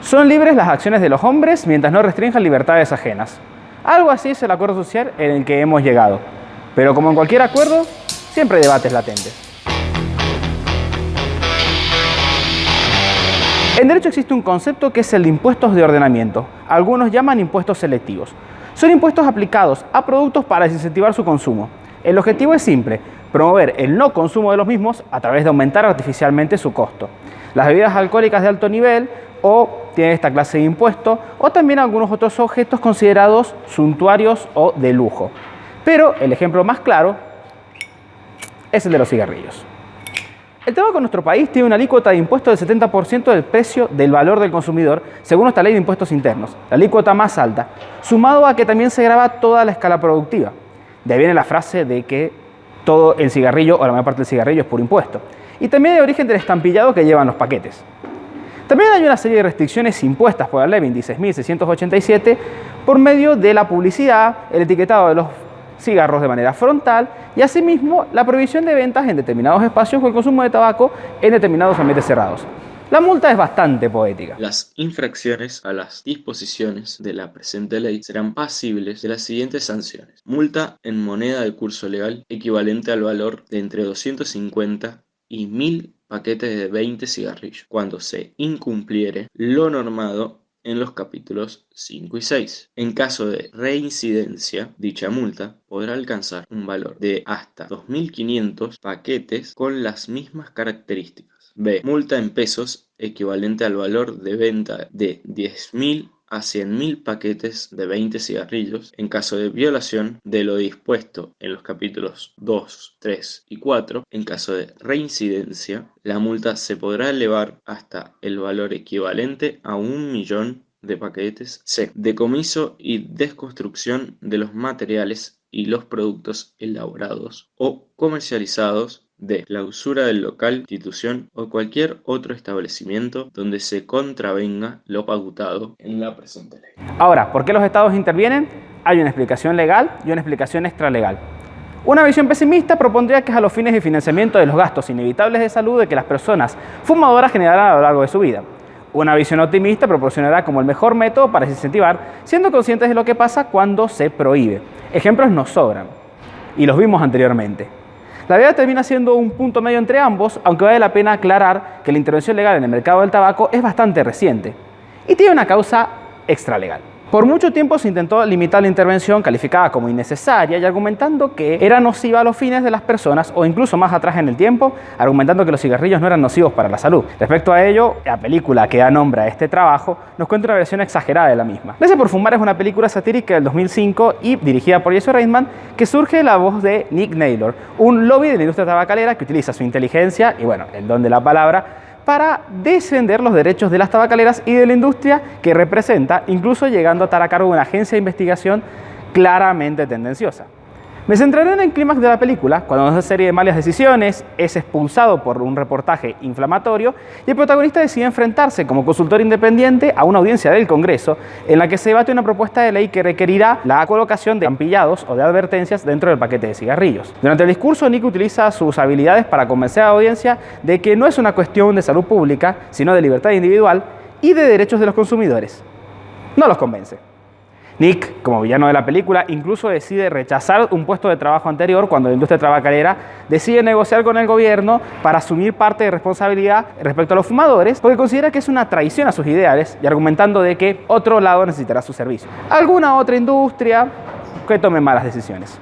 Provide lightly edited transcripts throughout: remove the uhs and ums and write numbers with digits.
Son libres las acciones de los hombres mientras no restrinjan libertades ajenas. Algo así es el acuerdo social en el que hemos llegado. Pero como en cualquier acuerdo, siempre hay debates latentes. En derecho existe un concepto que es el de impuestos de ordenamiento. Algunos llaman impuestos selectivos. Son impuestos aplicados a productos para desincentivar su consumo. El objetivo es simple: promover el no consumo de los mismos a través de aumentar artificialmente su costo. Las bebidas alcohólicas de alto nivel tienen esta clase de impuesto, o también algunos otros objetos considerados suntuarios o de lujo. Pero el ejemplo más claro es el de los cigarrillos. El tabaco en nuestro país tiene una alícuota de impuesto del 70% del precio del valor del consumidor, según esta ley de impuestos internos, la alícuota más alta, sumado a que también se grava toda la escala productiva. De ahí viene la frase de que todo el cigarrillo o la mayor parte del cigarrillo es por impuesto. Y también de origen del estampillado que llevan los paquetes. También hay una serie de restricciones impuestas por la ley 26.687 por medio de la publicidad, el etiquetado de los cigarros de manera frontal y asimismo la prohibición de ventas en determinados espacios o el consumo de tabaco en determinados ambientes cerrados. La multa es bastante poética. Las infracciones a las disposiciones de la presente ley serán pasibles de las siguientes sanciones: multa en moneda de curso legal equivalente al valor de entre 250 y 1000 paquetes de 20 cigarrillos, cuando se incumpliere lo normado en los capítulos 5 y 6. En caso de reincidencia, dicha multa podrá alcanzar un valor de hasta 2.500 paquetes con las mismas características. B. Multa en pesos equivalente al valor de venta de 10.000 a 100.000 paquetes de 20 cigarrillos en caso de violación de lo dispuesto en los capítulos 2, 3 y 4. En caso de reincidencia, la multa se podrá elevar hasta el valor equivalente a 1.000.000 de paquetes. C. Decomiso y desconstrucción de los materiales y los productos elaborados o comercializados, de clausura del local, institución o cualquier otro establecimiento donde se contravenga lo pautado en la presente ley. Ahora, ¿por qué los estados intervienen? Hay una explicación legal y una explicación extralegal. Una visión pesimista propondría que es a los fines de financiamiento de los gastos inevitables de salud de que las personas fumadoras generarán a lo largo de su vida. Una visión optimista proporcionará como el mejor método para desincentivar, siendo conscientes de lo que pasa cuando se prohíbe. Ejemplos nos sobran, y los vimos anteriormente. La verdad termina siendo un punto medio entre ambos, aunque vale la pena aclarar que la intervención legal en el mercado del tabaco es bastante reciente y tiene una causa extralegal. Por mucho tiempo se intentó limitar la intervención calificada como innecesaria y argumentando que era nociva a los fines de las personas, o incluso más atrás en el tiempo, argumentando que los cigarrillos no eran nocivos para la salud. Respecto a ello, la película que da nombre a este trabajo nos cuenta una versión exagerada de la misma. Gracias por fumar es una película satírica del 2005 y dirigida por Jason Reitman, que surge de la voz de Nick Naylor, un lobby de la industria tabacalera que utiliza su inteligencia y, el don de la palabra para defender los derechos de las tabacaleras y de la industria que representa, incluso llegando a estar a cargo de una agencia de investigación claramente tendenciosa. Me centraré en el clímax de la película, cuando una serie de malas decisiones es expulsado por un reportaje inflamatorio y el protagonista decide enfrentarse como consultor independiente a una audiencia del Congreso en la que se debate una propuesta de ley que requerirá la colocación de ampillados o de advertencias dentro del paquete de cigarrillos. Durante el discurso, Nick utiliza sus habilidades para convencer a la audiencia de que no es una cuestión de salud pública, sino de libertad individual y de derechos de los consumidores. No los convence. Nick, como villano de la película, incluso decide rechazar un puesto de trabajo anterior cuando la industria tabacalera decide negociar con el gobierno para asumir parte de responsabilidad respecto a los fumadores, porque considera que es una traición a sus ideales y argumentando de que otro lado necesitará su servicio. Alguna otra industria que tome malas decisiones.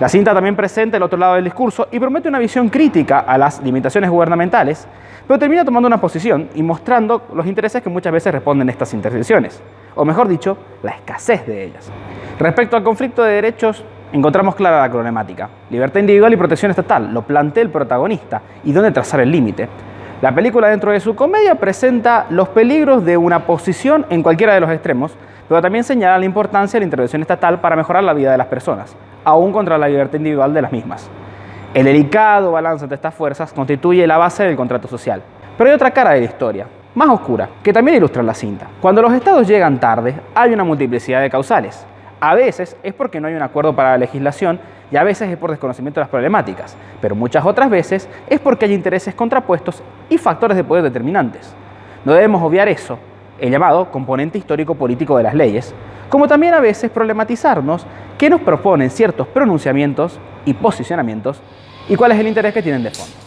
La cinta también presenta el otro lado del discurso y promete una visión crítica a las limitaciones gubernamentales, pero termina tomando una posición y mostrando los intereses que muchas veces responden estas intervenciones, o mejor dicho, la escasez de ellas. Respecto al conflicto de derechos, encontramos clara la problemática. Libertad individual y protección estatal, lo plantea el protagonista, y dónde trazar el límite. La película, dentro de su comedia, presenta los peligros de una posición en cualquiera de los extremos, pero también señala la importancia de la intervención estatal para mejorar la vida de las personas, aún contra la libertad individual de las mismas. El delicado balance entre estas fuerzas constituye la base del contrato social. Pero hay otra cara de la historia, más oscura, que también ilustra la cinta. Cuando los estados llegan tarde, hay una multiplicidad de causales. A veces es porque no hay un acuerdo para la legislación y a veces es por desconocimiento de las problemáticas, pero muchas otras veces es porque hay intereses contrapuestos y factores de poder determinantes. No debemos obviar eso el llamado componente histórico-político de las leyes, como también a veces problematizarnos qué nos proponen ciertos pronunciamientos y posicionamientos y cuál es el interés que tienen de fondo.